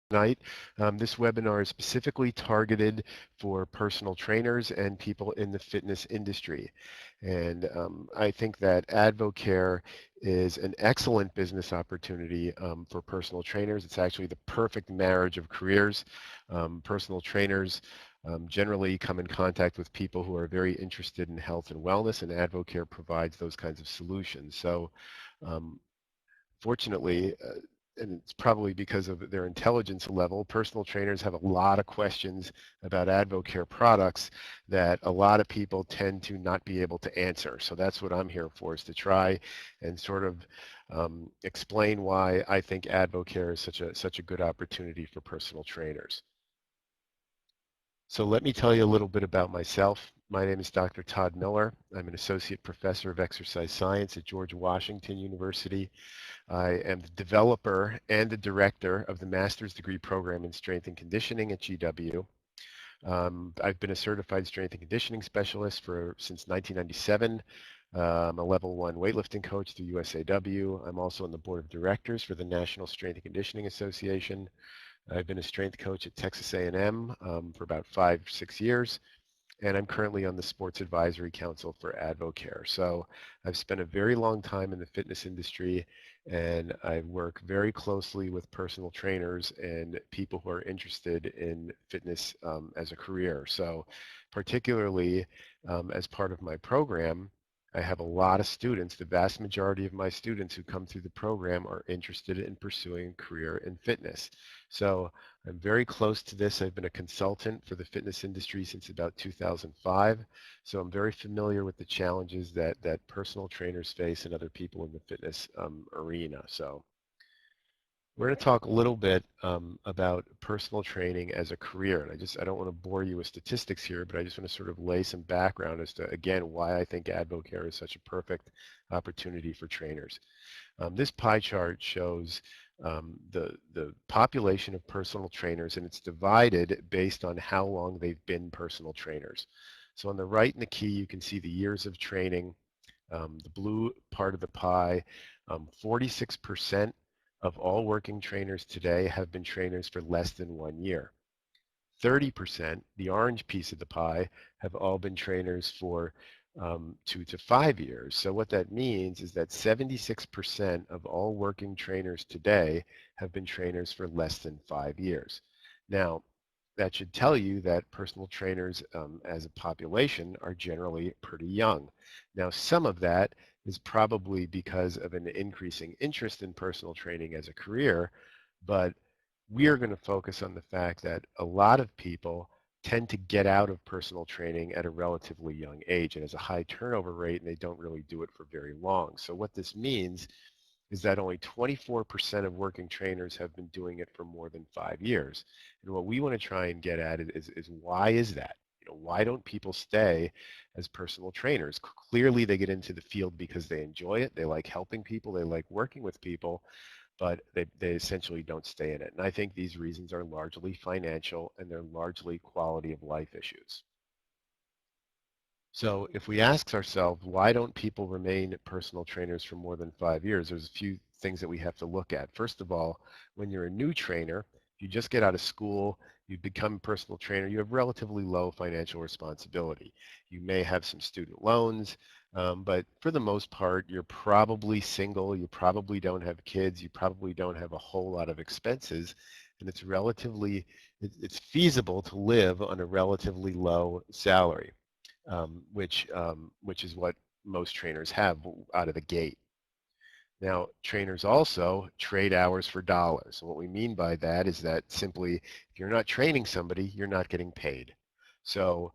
tonight. This webinar is specifically targeted for personal trainers and people in the fitness industry. And I think that AdvoCare is an excellent business opportunity for personal trainers. It's actually the perfect marriage of careers. Personal trainers generally come in contact with people who are very interested in health and wellness, and AdvoCare provides those kinds of solutions. So um, fortunately, and it's probably because of their intelligence level, personal trainers have a lot of questions about AdvoCare products that a lot of people tend to not be able to answer. So that's what I'm here for, is to try and sort of explain why I think AdvoCare is such a good opportunity for personal trainers. So let me tell you a little bit about myself. My name is Dr. Todd Miller. I'm an associate professor of exercise science at George Washington University. I am the developer and the director of the master's degree program in strength and conditioning at GW. I've been a certified strength and conditioning specialist since 1997. I'm a level 1 weightlifting coach through USAW. I'm also on the board of directors for the National Strength and Conditioning Association. I've been a strength coach at Texas A&M for about 5-6 years, and I'm currently on the Sports Advisory Council for AdvoCare. So I've spent a very long time in the fitness industry, and I work very closely with personal trainers and people who are interested in fitness as a career. So particularly as part of my program, I have a lot of students. The vast majority of my students who come through the program are interested in pursuing a career in fitness. So I'm very close to this. I've been a consultant for the fitness industry since about 2005. So I'm very familiar with the challenges that personal trainers face and other people in the fitness arena. So we're going to talk a little bit about personal training as a career. And I don't want to bore you with statistics here, but I just want to sort of lay some background as to, again, why I think AdvoCare is such a perfect opportunity for trainers. This pie chart shows the population of personal trainers, and it's divided based on how long they've been personal trainers. So on the right in the key, you can see the years of training. The blue part of the pie, 46% of all working trainers today have been trainers for less than 1 year. 30%, the orange piece of the pie, have all been trainers for 2 to 5 years. So what that means is that 76% of all working trainers today have been trainers for less than 5 years. Now, that should tell you that personal trainers as a population are generally pretty young. Now, some of that is probably because of an increasing interest in personal training as a career, but we are going to focus on the fact that a lot of people tend to get out of personal training at a relatively young age. It has a high turnover rate, and they don't really do it for very long. So what this means is that only 24% of working trainers have been doing it for more than 5 years. And what we want to try and get at is why is that? Why don't people stay as personal trainers? Clearly, they get into the field because they enjoy it. They like helping people. They like working with people, but they essentially don't stay in it. And I think these reasons are largely financial, and they're largely quality of life issues. So if we ask ourselves, why don't people remain personal trainers for more than 5 years, there's a few things that we have to look at. First of all, when you're a new trainer, you just get out of school, you become a personal trainer, you have relatively low financial responsibility. You may have some student loans, but for the most part, you're probably single, you probably don't have kids, you probably don't have a whole lot of expenses, and it's feasible to live on a relatively low salary, which is what most trainers have out of the gate. Now, trainers also trade hours for dollars. And what we mean by that is that simply, if you're not training somebody, you're not getting paid. So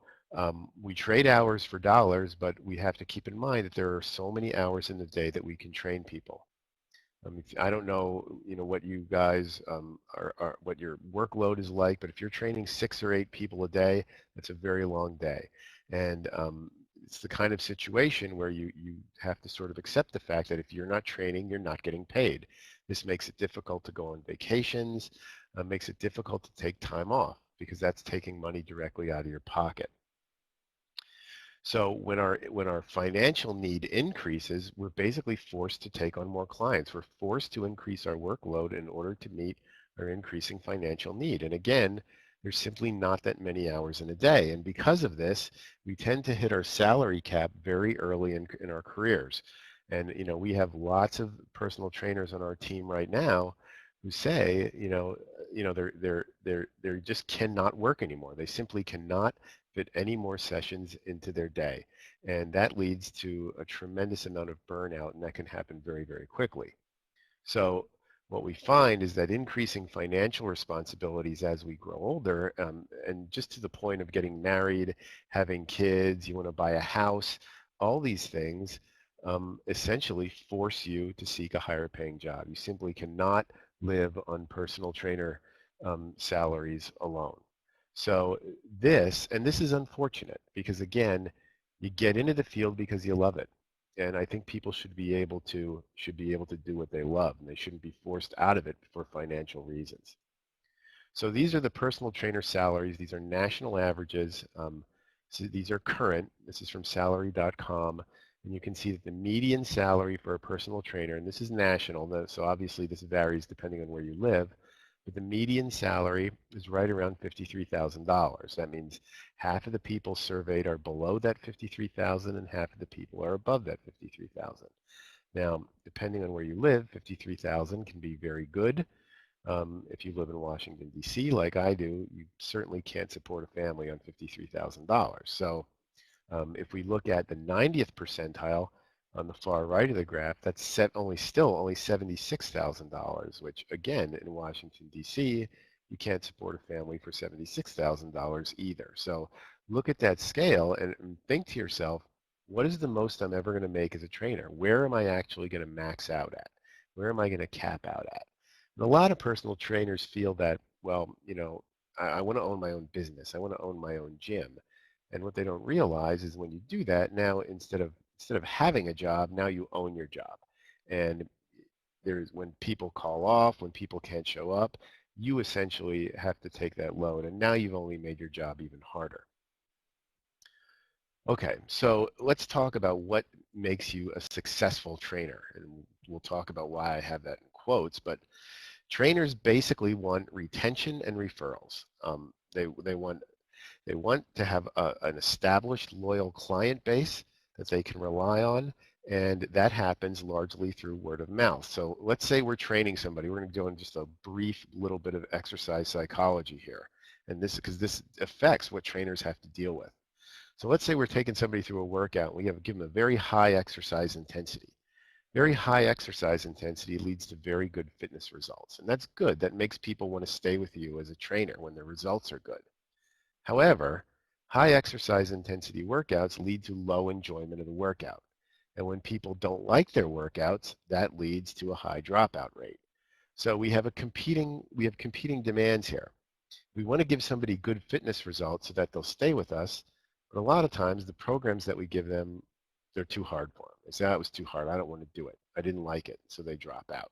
we trade hours for dollars, but we have to keep in mind that there are so many hours in the day that we can train people. I don't know, what you guys what your workload is like, but if you're training 6 or 8 people a day, that's a very long day. And it's the kind of situation where you have to sort of accept the fact that if you're not training, you're not getting paid. This makes it difficult to go on vacations, makes it difficult to take time off, because that's taking money directly out of your pocket. So when our financial need increases, we're basically forced to take on more clients. We're forced to increase our workload in order to meet our increasing financial need. And again, there's simply not that many hours in a day. And because of this, we tend to hit our salary cap very early in our careers. And, we have lots of personal trainers on our team right now who say, they just cannot work anymore. They simply cannot fit any more sessions into their day. And that leads to a tremendous amount of burnout, and that can happen very, very quickly. So what we find is that increasing financial responsibilities as we grow older, and just to the point of getting married, having kids, you want to buy a house, all these things essentially force you to seek a higher paying job. You simply cannot live on personal trainer salaries alone. So this is unfortunate because again, you get into the field because you love it. And I think people should be able to do what they love, and they shouldn't be forced out of it for financial reasons. So these are the personal trainer salaries. These are national averages. So these are current. This is from salary.com. And you can see that the median salary for a personal trainer, and this is national, so obviously this varies depending on where you live, but the median salary is right around $53,000. That means half of the people surveyed are below that 53,000 and half of the people are above that 53,000. Now, depending on where you live, 53,000 can be very good. If you live in Washington, D.C., like I do, you certainly can't support a family on $53,000. So if we look at the 90th percentile on the far right of the graph, that's only $76,000, which again, in Washington, D.C., you can't support a family for $76,000 either. So look at that scale and think to yourself, what is the most I'm ever going to make as a trainer? Where am I actually going to max out at? Where am I going to cap out at? And a lot of personal trainers feel that, well, I want to own my own business. I want to own my own gym. And what they don't realize is when you do that, now instead of having a job, now you own your job. And when people call off, when people can't show up, you essentially have to take that load. And now you've only made your job even harder. Okay, so let's talk about what makes you a successful trainer. And we'll talk about why I have that in quotes, but trainers basically want retention and referrals. They want to have an established loyal client base that they can rely on, and that happens largely through word of mouth. So let's say we're training somebody. We're going to do just a brief little bit of exercise psychology here, and because this affects what trainers have to deal with. So let's say we're taking somebody through a workout. We give them a very high exercise intensity. Very high exercise intensity leads to very good fitness results, and that's good. That makes people want to stay with you as a trainer when the results are good. However, high exercise intensity workouts lead to low enjoyment of the workout. And when people don't like their workouts, that leads to a high dropout rate. So we have competing demands here. We want to give somebody good fitness results so that they'll stay with us, but a lot of times the programs that we give them, they're too hard for them. They say, it was too hard. I don't want to do it. I didn't like it. So they drop out.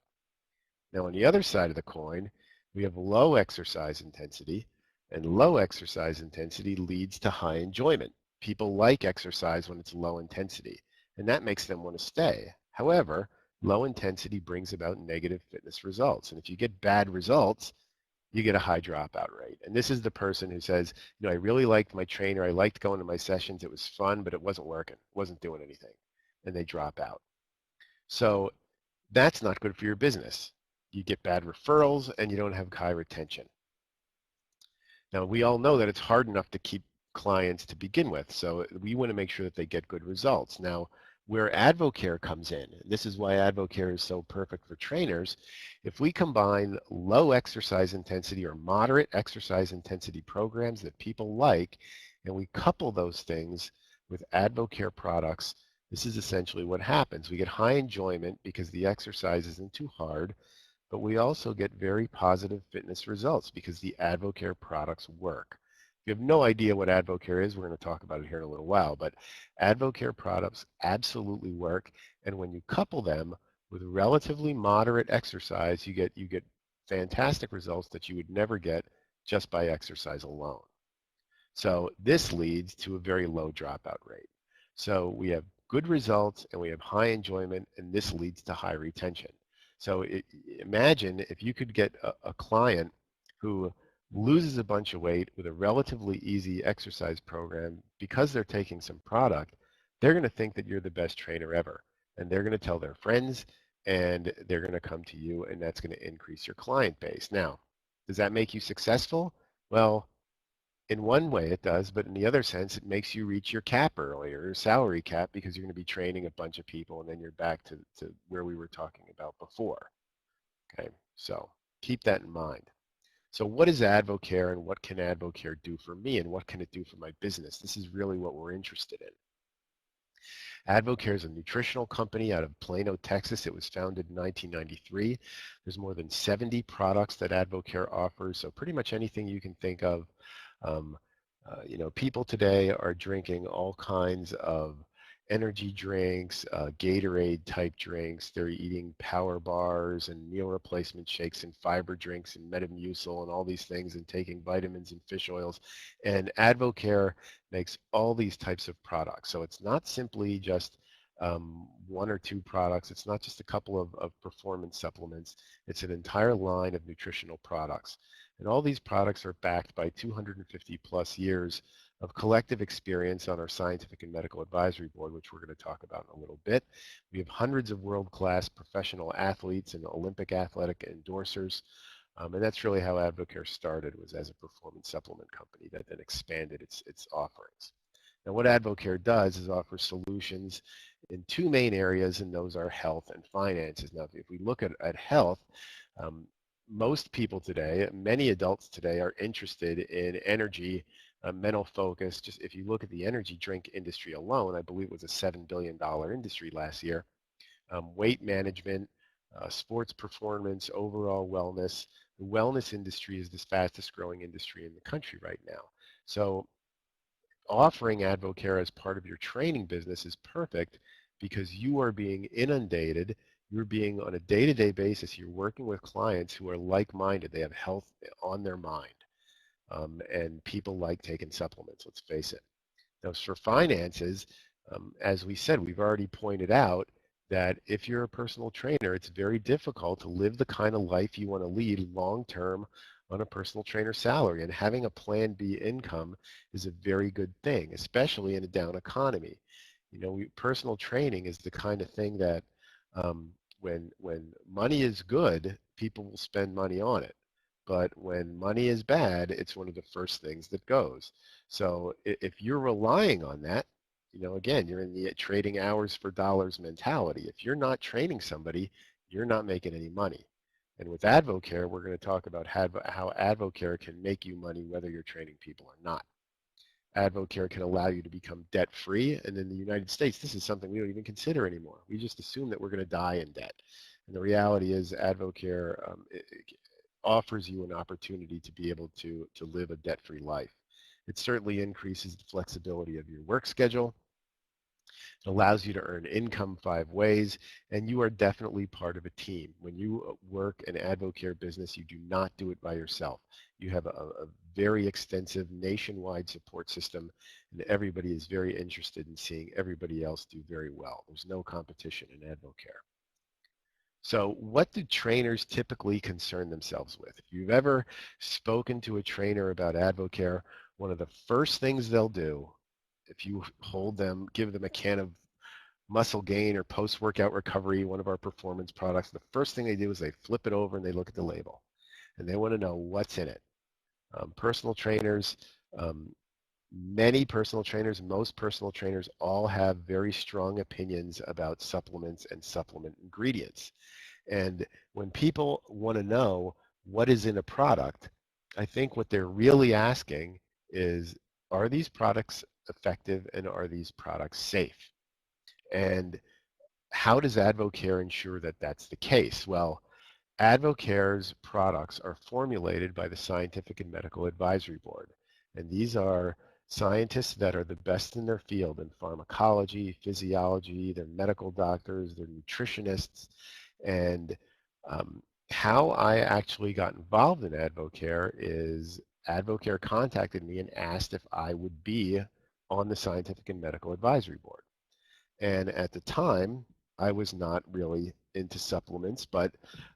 Now on the other side of the coin, we have low exercise intensity, and low exercise intensity leads to high enjoyment. People like exercise when it's low intensity, and that makes them want to stay. However, low intensity brings about negative fitness results, and if you get bad results, you get a high dropout rate. And this is the person who says, I really liked my trainer, I liked going to my sessions, it was fun, but it wasn't working, it wasn't doing anything, and they drop out. So that's not good for your business. You get bad referrals and you don't have high retention. Now, we all know that it's hard enough to keep clients to begin with, so we want to make sure that they get good results. Now, where AdvoCare comes in, this is why AdvoCare is so perfect for trainers, if we combine low exercise intensity or moderate exercise intensity programs that people like, and we couple those things with AdvoCare products, this is essentially what happens. We get high enjoyment because the exercise isn't too hard, but we also get very positive fitness results because the AdvoCare products work. If you have no idea what AdvoCare is, we're going to talk about it here in a little while, but AdvoCare products absolutely work, and when you couple them with relatively moderate exercise, you get fantastic results that you would never get just by exercise alone. So this leads to a very low dropout rate. So we have good results and we have high enjoyment, and this leads to high retention. So imagine if you could get a client who loses a bunch of weight with a relatively easy exercise program because they're taking some product, they're going to think that you're the best trainer ever. And they're going to tell their friends and they're going to come to you, and that's going to increase your client base. Now, does that make you successful? Well, in one way it does, but in the other sense, it makes you reach your cap earlier, your salary cap, because you're going to be training a bunch of people, and then you're back to where we were talking about before. Okay, so keep that in mind. So what is AdvoCare, and what can AdvoCare do for me, and what can it do for my business? This is really what we're interested in. AdvoCare is a nutritional company out of Plano, Texas. It was founded in 1993. There's more than 70 products that AdvoCare offers, so pretty much anything you can think of. Um, People today are drinking all kinds of energy drinks, Gatorade type drinks. They're eating power bars and meal replacement shakes and fiber drinks and Metamucil and all these things, and taking vitamins and fish oils. And AdvoCare makes all these types of products. So it's not simply just one or two products. It's not just a couple of performance supplements. It's an entire line of nutritional products. And all these products are backed by 250 plus years of collective experience on our scientific and medical advisory board, which we're going to talk about in a little bit. We have hundreds of world-class professional athletes and Olympic athletic endorsers. And that's really how AdvoCare started, was as a performance supplement company that then expanded its offerings. Now, what AdvoCare does is offer solutions in two main areas, and those are health and finances. Now, if we look at health, um, most people today, many adults today, are interested in energy, mental focus. Just if you look at the energy drink industry alone, I believe it was a $7 billion industry last year. Weight management, sports performance, overall wellness. The wellness industry is the fastest growing industry in the country right now. So offering AdvoCare as part of your training business is perfect, because you are being inundated. You're being, on a day-to-day basis, you're working with clients who are like-minded. They have health on their mind. And people like taking supplements, let's face it. Now, for finances, as we said, we've already pointed out that if you're a personal trainer, it's very difficult to live the kind of life you want to lead long-term on a personal trainer salary. And having a plan B income is a very good thing, especially in a down economy. Personal training is the kind of thing that um, when money is good, people will spend money on it. But when money is bad, it's one of the first things that goes. So if you're relying on that, again, you're in the trading hours for dollars mentality. If you're not training somebody, you're not making any money. And with AdvoCare, we're going to talk about how AdvoCare can make you money whether you're training people or not. AdvoCare can allow you to become debt-free, and in the United States, this is something we don't even consider anymore. We just assume that we're going to die in debt. And the reality is AdvoCare it offers you an opportunity to be able to live a debt-free life. It certainly increases the flexibility of your work schedule. It allows you to earn income 5 ways, and you are definitely part of a team. When you work an AdvoCare business, you do not do it by yourself. You have a very extensive nationwide support system, and everybody is very interested in seeing everybody else do very well. There's no competition in AdvoCare. So what do trainers typically concern themselves with? If you've ever spoken to a trainer about AdvoCare, one of the first things they'll do, if you give them a can of muscle gain or post-workout recovery, one of our performance products, the first thing they do is they flip it over and they look at the label. And they want to know what's in it. Personal trainers, many personal trainers, most personal trainers all have very strong opinions about supplements and supplement ingredients. And when people want to know what is in a product, I think what they're really asking is, are these products effective and are these products safe? And how does AdvoCare ensure that that's the case? Well, AdvoCare's products are formulated by the Scientific and Medical Advisory Board. And these are scientists that are the best in their field in pharmacology, physiology, they're medical doctors, they're nutritionists. And how I actually got involved in AdvoCare is AdvoCare contacted me and asked if I would be on the Scientific and Medical Advisory Board. And at the time, I was not really into supplements, but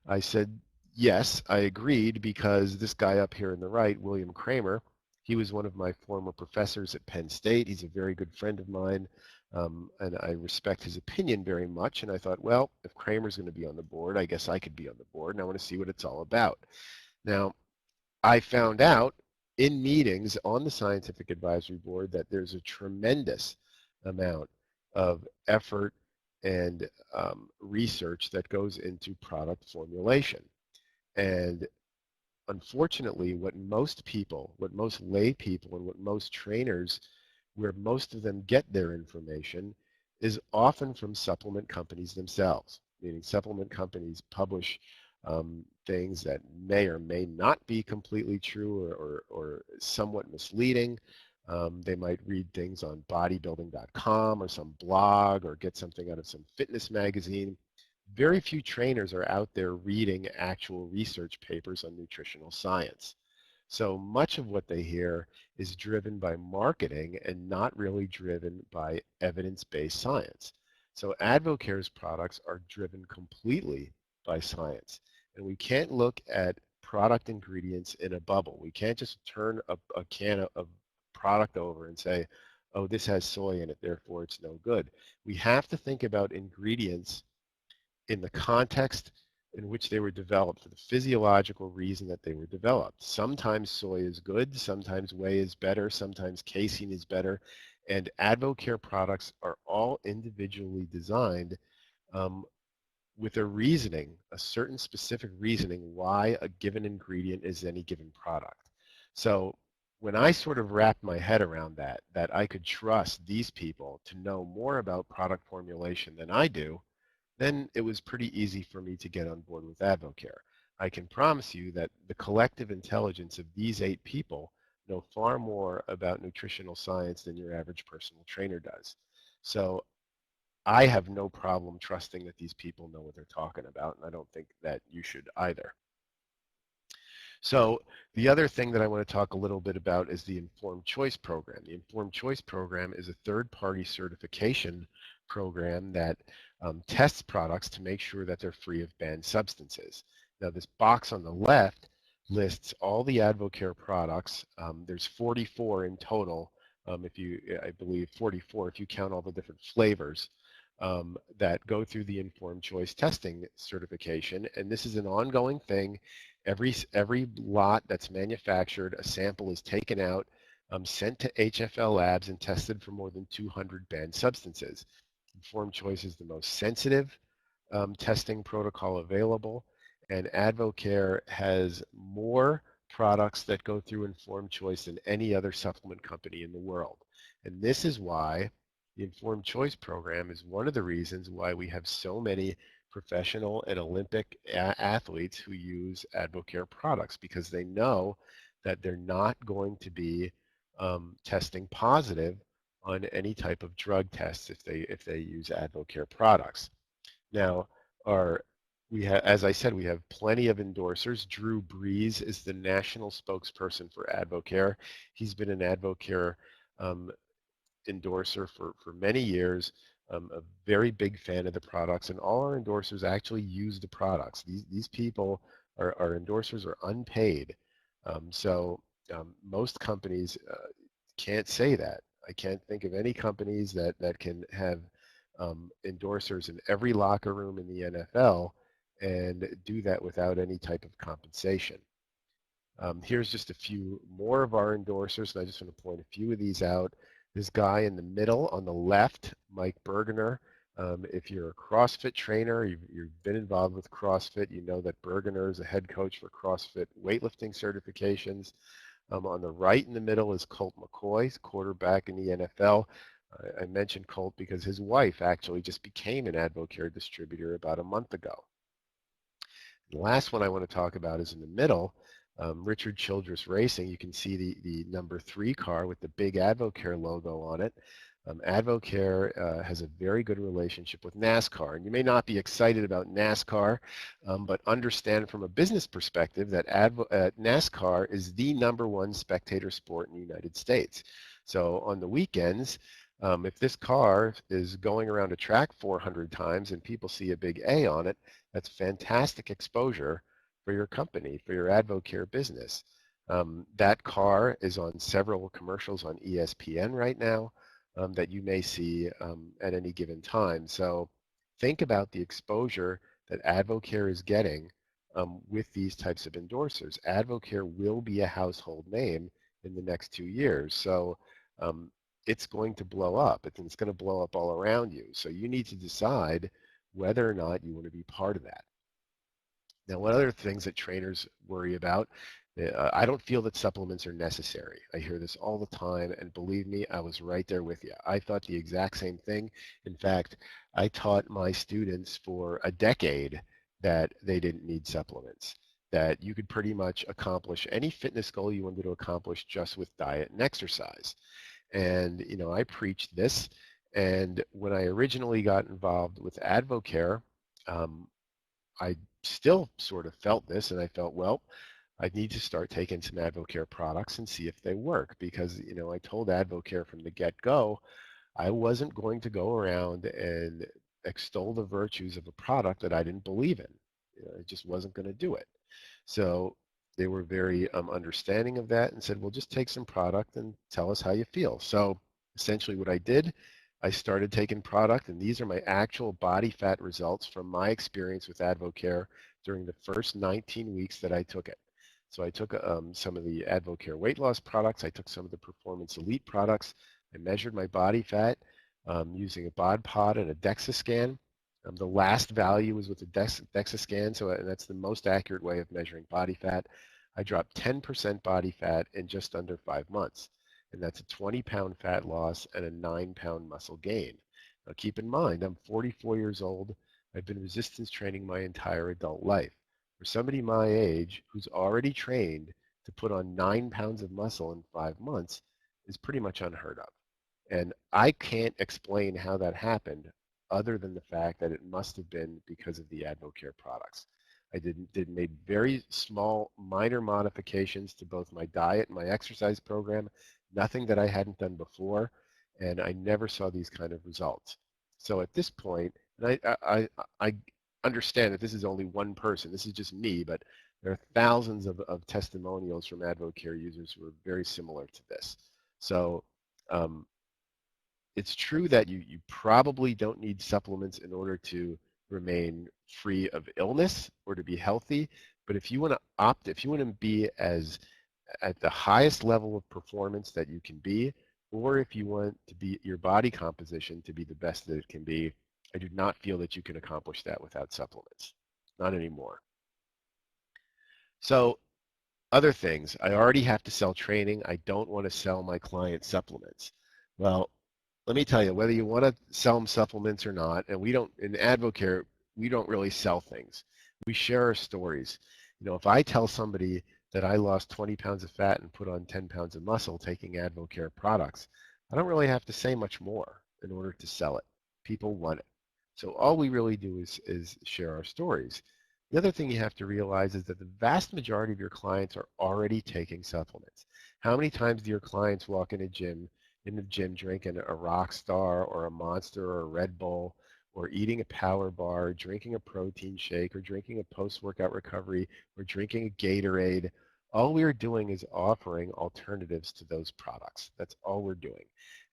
I said, yes, I agreed because this guy up here on the right, William Kramer, he was one of my former professors at Penn State. He's a very good friend of mine, and I respect his opinion very much. And I thought, well, if Kramer's going to be on the board, I guess I could be on the board, and I want to see what it's all about. Now, I found out in meetings on the scientific advisory board that there's a tremendous amount of effort and research that goes into product formulation. And unfortunately, what most people, what most lay people, and what most trainers, where most of them get their information, is often from supplement companies themselves, meaning supplement companies publish things that may or may not be completely true or somewhat misleading. They might read things on bodybuilding.com or some blog or get something out of some fitness magazine. Very few trainers are out there reading actual research papers on nutritional science. So much of what they hear is driven by marketing and not really driven by evidence-based science. So AdvoCare's products are driven completely by science. And we can't look at product ingredients in a bubble. We can't just turn a can of product over and say, oh, this has soy in it, therefore it's no good. We have to think about ingredients in the context in which they were developed, for the physiological reason that they were developed. Sometimes soy is good, sometimes whey is better, sometimes casein is better, and AdvoCare products are all individually designed with a reasoning, a certain specific reasoning why a given ingredient is any given product. So when I sort of wrapped my head around that I could trust these people to know more about product formulation than I do, then it was pretty easy for me to get on board with AdvoCare. I can promise you that the collective intelligence of these 8 people know far more about nutritional science than your average personal trainer does. So I have no problem trusting that these people know what they're talking about, and I don't think that you should either. So the other thing that I want to talk a little bit about is the Informed Choice Program. The Informed Choice Program is a third-party certification program that tests products to make sure that they're free of banned substances. Now this box on the left lists all the AdvoCare products. There's 44 in total, I believe 44 if you count all the different flavors that go through the Informed Choice testing certification. And this is an ongoing thing. Every lot that's manufactured, a sample is taken out, sent to HFL labs and tested for more than 200 banned substances. Informed Choice is the most sensitive testing protocol available, and AdvoCare has more products that go through Informed Choice than any other supplement company in the world. And this is why the Informed Choice program is one of the reasons why we have so many professional and Olympic athletes who use AdvoCare products, because they know that they're not going to be testing positive on any type of drug tests if they use AdvoCare products. Now, as I said, we have plenty of endorsers. Drew Brees is the national spokesperson for AdvoCare. He's been an AdvoCare endorser for many years, a very big fan of the products, and all our endorsers actually use the products. These people, our endorsers, are unpaid. Most companies can't say that. I can't think of any companies that can have endorsers in every locker room in the NFL and do that without any type of compensation. Here's just a few more of our endorsers, and I just want to point a few of these out. This guy in the middle on the left, Mike Bergener. If you're a CrossFit trainer, you've been involved with CrossFit, you know that Bergener is a head coach for CrossFit weightlifting certifications. On the right in the middle is Colt McCoy, quarterback in the NFL. I mentioned Colt because his wife actually just became an AdvoCare distributor about a month ago. The last one I want to talk about is in the middle, Richard Childress Racing. You can see the number 3 car with the big AdvoCare logo on it. AdvoCare has a very good relationship with NASCAR, and you may not be excited about NASCAR, but understand from a business perspective that NASCAR is the #1 spectator sport in the United States. So on the weekends, If this car is going around a track 400 times and people see a big A on it, that's fantastic exposure for your company, for your AdvoCare business. That car is on several commercials on ESPN right now that you may see at any given time. So think about the exposure that AdvoCare is getting with these types of endorsers. AdvoCare will be a household name in the next 2 years. So um, it's going to blow up. It's going to blow up all around you. So you need to decide whether or not you want to be part of that. Now, one other things that trainers worry about, I don't feel that supplements are necessary. I hear this all the time, and believe me, I was right there with you. I thought the exact same thing. In fact, I taught my students for a decade that they didn't need supplements, that you could pretty much accomplish any fitness goal you wanted to accomplish just with diet and exercise. And, I preached this. And when I originally got involved with AdvoCare, um, I still sort of felt this, and I felt, well, I need to start taking some AdvoCare products and see if they work because, I told AdvoCare from the get-go, I wasn't going to go around and extol the virtues of a product that I didn't believe in. I just wasn't going to do it. So they were very understanding of that and said, well, just take some product and tell us how you feel. So essentially what I did, I started taking product, and these are my actual body fat results from my experience with AdvoCare during the first 19 weeks that I took it. So I took some of the AdvoCare weight loss products. I took some of the Performance Elite products. I measured my body fat using a bod pod and a DEXA scan. The last value was with the DEXA scan, so that's the most accurate way of measuring body fat. I dropped 10% body fat in just under 5 months, and that's a 20-pound fat loss and a 9-pound muscle gain. Now keep in mind, I'm 44 years old. I've been resistance training my entire adult life. For somebody my age who's already trained to put on 9 pounds of muscle in 5 months is pretty much unheard of. And I can't explain how that happened other than the fact that it must have been because of the AdvoCare products. I did made very small, minor modifications to both my diet and my exercise program, nothing that I hadn't done before, and I never saw these kind of results. So at this point, and I understand that this is only one person, this is just me, but there are thousands of testimonials from AdvoCare users who are very similar to this. So um, it's true that you probably don't need supplements in order to remain free of illness or to be healthy. But if you want to if you want to be as at the highest level of performance that you can be, or if you want to be your body composition to be the best that it can be, I do not feel that you can accomplish that without supplements. Not anymore. So other things, I already have to sell training. I don't want to sell my clients supplements. Well, let me tell you, whether you want to sell them supplements or not, and we don't, in AdvoCare, we don't really sell things. We share our stories. If I tell somebody that I lost 20 pounds of fat and put on 10 pounds of muscle taking AdvoCare products, I don't really have to say much more in order to sell it. People want it. So all we really do is share our stories. The other thing you have to realize is that the vast majority of your clients are already taking supplements. How many times do your clients walk in the gym drinking a rock star or a monster or a Red Bull or eating a power bar, drinking a protein shake or drinking a post-workout recovery or drinking a Gatorade? All we're doing is offering alternatives to those products. That's all we're doing.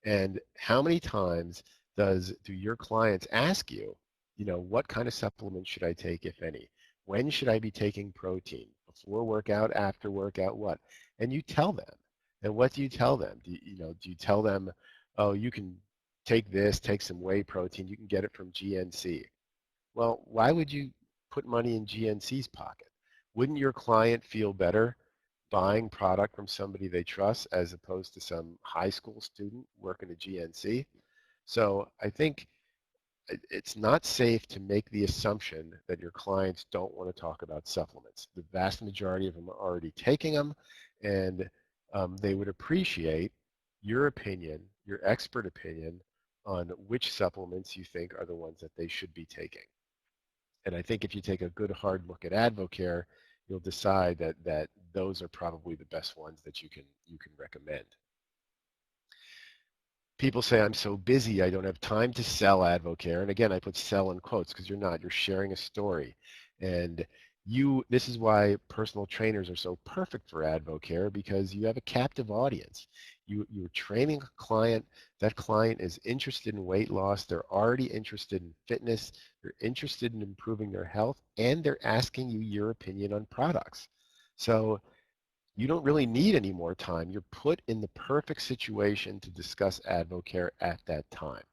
And how many times do your clients ask you, what kind of supplements should I take, if any? When should I be taking protein? Before workout, after workout, what? And you tell them. And what do you tell them? Do you tell them, oh, you can take this, take some whey protein, you can get it from GNC? Well, why would you put money in GNC's pocket? Wouldn't your client feel better buying product from somebody they trust as opposed to some high school student working at GNC? So I think it's not safe to make the assumption that your clients don't want to talk about supplements. The vast majority of them are already taking them, and they would appreciate your opinion, your expert opinion, on which supplements you think are the ones that they should be taking. And I think if you take a good hard look at AdvoCare, you'll decide that those are probably the best ones that you can recommend. People say, I'm so busy, I don't have time to sell AdvoCare. And again, I put sell in quotes because you're not. You're sharing a story. And this is why personal trainers are so perfect for AdvoCare, because you have a captive audience. You're training a client. That client is interested in weight loss. They're already interested in fitness. They're interested in improving their health, and they're asking you your opinion on products. So you don't really need any more time. You're put in the perfect situation to discuss AdvoCare at that time.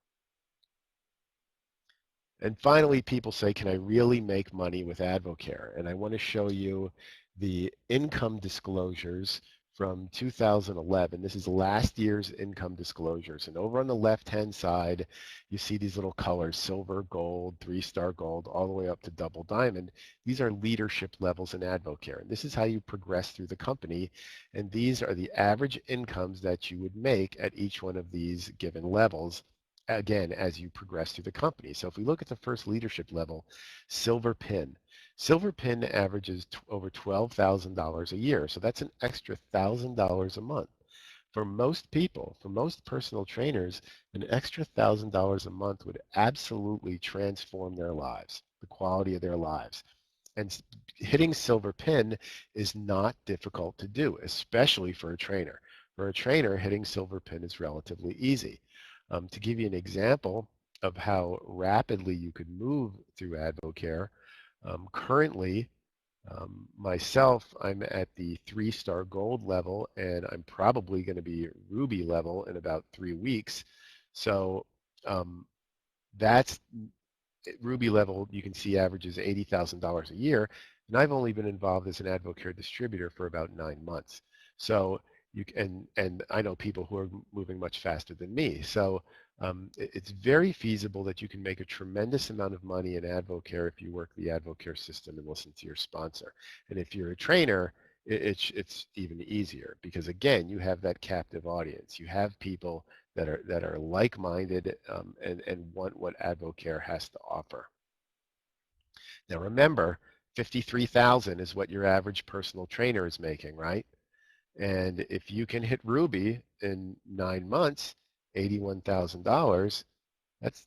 And finally, people say, can I really make money with AdvoCare? And I want to show you the income disclosures from 2011. This is last year's income disclosures. And over on the left-hand side, you see these little colors, silver, gold, 3-star gold, all the way up to double diamond. These are leadership levels in AdvoCare. And this is how you progress through the company. And these are the average incomes that you would make at each one of these given levels, again, as you progress through the company. So if we look at the first leadership level, Silver Pin. Silver Pin averages over $12,000 a year. So that's an extra $1,000 a month. For most people, for most personal trainers, an extra $1,000 a month would absolutely transform their lives, the quality of their lives. And hitting Silver Pin is not difficult to do, especially for a trainer. For a trainer, hitting Silver Pin is relatively easy. To give you an example of how rapidly you could move through AdvoCare, currently, myself, I'm at the 3-star gold level, and I'm probably going to be ruby level in about 3 weeks. So that's Ruby level, you can see averages $80,000 a year, and I've only been involved as an AdvoCare distributor for about 9 months. So and I know people who are moving much faster than me. So it's very feasible that you can make a tremendous amount of money in AdvoCare if you work the AdvoCare system and listen to your sponsor. And if you're a trainer, it's even easier, because again, you have that captive audience. You have people that are like-minded, and want what AdvoCare has to offer. Now remember, 53,000 is what your average personal trainer is making, right? And if you can hit Ruby in 9 months, $81,000,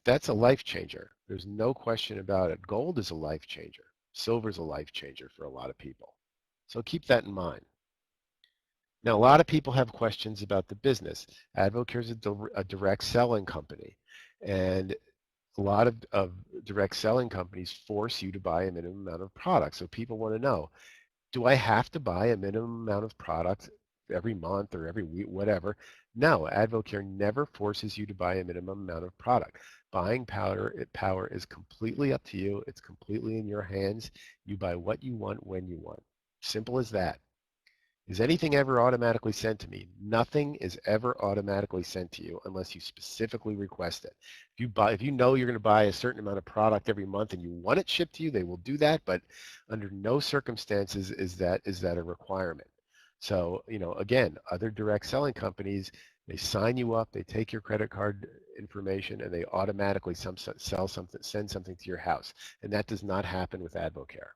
that's a life changer. There's no question about it. Gold is a life changer. Silver is a life changer for a lot of people. So keep that in mind. Now, a lot of people have questions about the business. AdvoCare is a direct selling company, and a lot of direct selling companies force you to buy a minimum amount of product. So people want to know, do I have to buy a minimum amount of product every month or every week, whatever? No, AdvoCare never forces you to buy a minimum amount of product. Buying power is completely up to you. It's completely in your hands. You buy what you want when you want. Simple as that. Is anything ever automatically sent to me? Nothing is ever automatically sent to you unless you specifically request it. If you know you're going to buy a certain amount of product every month and you want it shipped to you, they will do that, but under no circumstances is that a requirement. So, again, other direct selling companies, they sign you up, they take your credit card information, and they automatically send something to your house. And that does not happen with AdvoCare.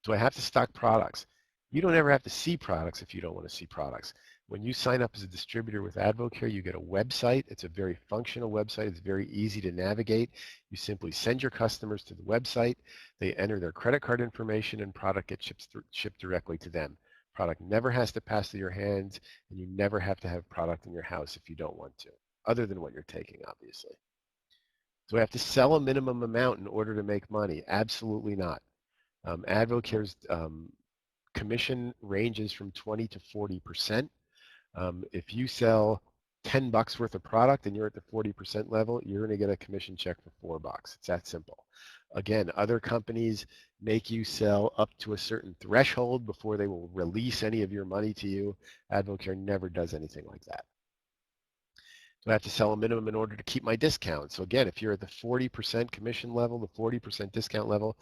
Do I have to stock products? You don't ever have to see products if you don't want to see products. When you sign up as a distributor with AdvoCare, you get a website. It's a very functional website. It's very easy to navigate. You simply send your customers to the website. They enter their credit card information, and product gets shipped directly to them. Product never has to pass through your hands, and you never have to have product in your house if you don't want to, other than what you're taking, obviously. Do I have to sell a minimum amount in order to make money? Absolutely not. AdvoCare's commission ranges from 20 to 40%. If you sell $10 worth of product and you're at the 40% level, you're going to get a commission check for $4. It's that simple. Again, other companies make you sell up to a certain threshold before they will release any of your money to you. AdvoCare never does anything like that. So I have to sell a minimum in order to keep my discount. So again, if you're at the 40% commission level, the 40% discount level,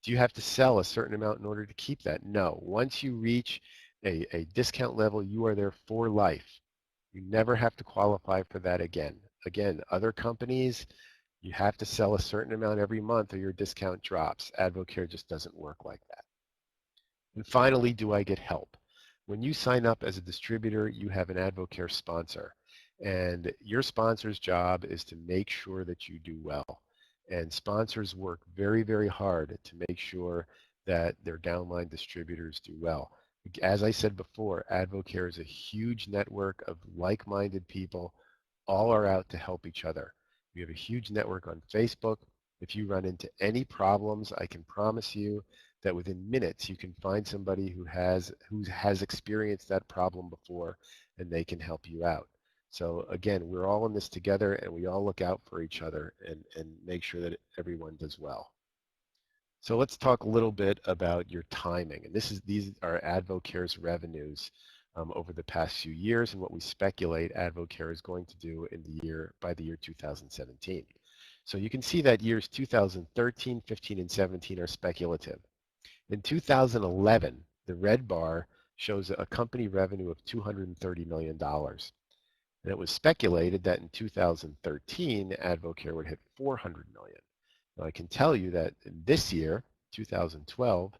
do you have to sell a certain amount in order to keep that? No. Once you reach a discount level, you are there for life. You never have to qualify for that again. Again, other companies, you have to sell a certain amount every month or your discount drops. AdvoCare just doesn't work like that. And finally, do I get help? When you sign up as a distributor, you have an AdvoCare sponsor. And your sponsor's job is to make sure that you do well. And sponsors work very, very hard to make sure that their downline distributors do well. As I said before, AdvoCare is a huge network of like-minded people. All are out to help each other. We have a huge network on Facebook. If you run into any problems, I can promise you that within minutes you can find somebody who has experienced that problem before, and they can help you out. So again, we're all in this together, and we all look out for each other and make sure that everyone does well. So let's talk a little bit about your timing. And these are AdvoCare's revenues over the past few years and what we speculate AdvoCare is going to do by the year 2017. So you can see that years 2013, 15, and 17 are speculative. In 2011, the red bar shows a company revenue of $230 million. And it was speculated that in 2013, AdvoCare would hit 400 million. Now I can tell you that in this year, 2012,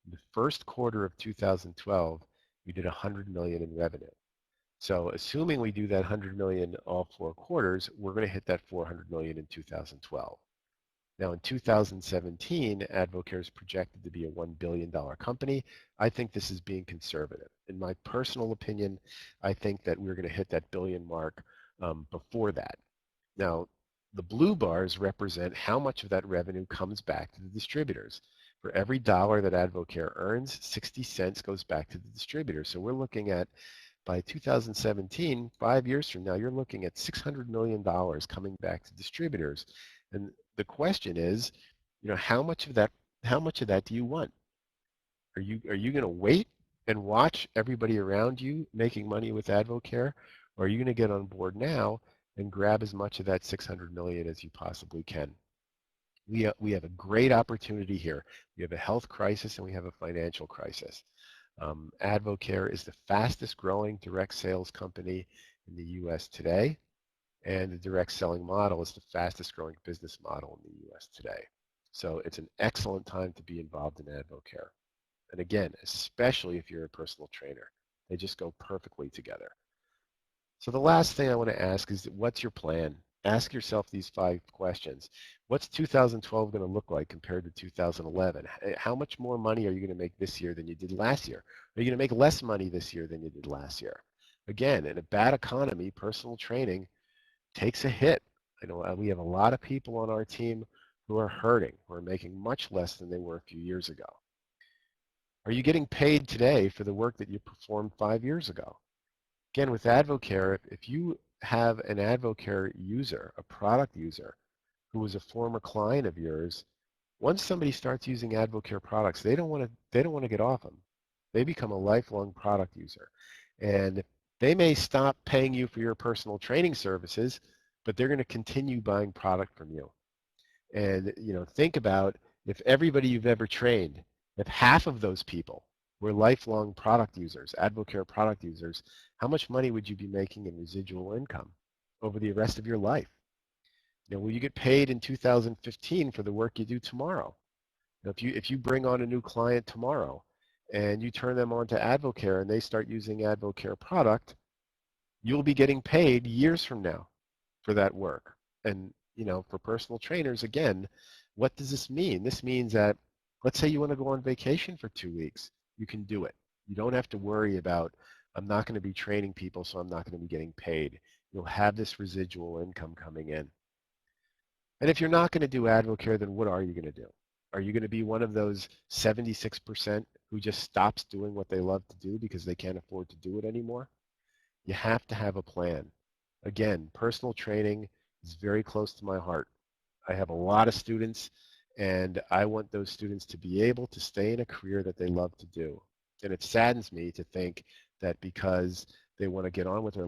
in the first quarter of 2012, we did 100 million in revenue. So assuming we do that 100 million all 4 quarters, we're going to hit that 400 million in 2012. Now in 2017, AdvoCare is projected to be a $1 billion company. I think this is being conservative. In my personal opinion, I think that we're going to hit that billion mark before that. Now, the blue bars represent how much of that revenue comes back to the distributors. For every dollar that AdvoCare earns, 60 cents goes back to the distributor. So we're looking at, by 2017, 5 years from now, you're looking at $600 million coming back to distributors. And the question is, how much of that do you want? Are you going to wait and watch everybody around you making money with AdvoCare, or are you going to get on board now and grab as much of that 600 million as you possibly can? We have a great opportunity here. We have a health crisis and we have a financial crisis. AdvoCare is the fastest growing direct sales company in the U.S. today, and the direct selling model is the fastest growing business model in the U.S. today. So it's an excellent time to be involved in AdvoCare. And again, especially if you're a personal trainer, they just go perfectly together. So the last thing I want to ask is, what's your plan? Ask yourself these 5 questions. What's 2012 going to look like compared to 2011? How much more money are you going to make this year than you did last year? Are you going to make less money this year than you did last year? Again, in a bad economy, personal training takes a hit. I know we have a lot of people on our team who are hurting, who are making much less than they were a few years ago. Are you getting paid today for the work that you performed 5 years ago? Again, with AdvoCare, if you have an AdvoCare user, a product user, who was a former client of yours, once somebody starts using AdvoCare products, they don't want to get off them. They become a lifelong product user. And they may stop paying you for your personal training services, but they're going to continue buying product from you. And think about, if everybody you've ever trained, if half of those people were lifelong product users, AdvoCare product users, how much money would you be making in residual income over the rest of your life? Will you get paid in 2015 for the work you do tomorrow? If you bring on a new client tomorrow and you turn them on to AdvoCare and they start using AdvoCare product, you'll be getting paid years from now for that work. And for personal trainers, again, what does this mean? This means that, let's say you want to go on vacation for 2 weeks, you can do it. You don't have to worry about, I'm not going to be training people, so I'm not going to be getting paid. You'll have this residual income coming in. And if you're not going to do AdvoCare, then what are you going to do? Are you going to be one of those 76% who just stops doing what they love to do because they can't afford to do it anymore? You have to have a plan. Again, personal training is very close to my heart. I have a lot of students, and I want those students to be able to stay in a career that they love to do. And it saddens me to think that because they want to get on with their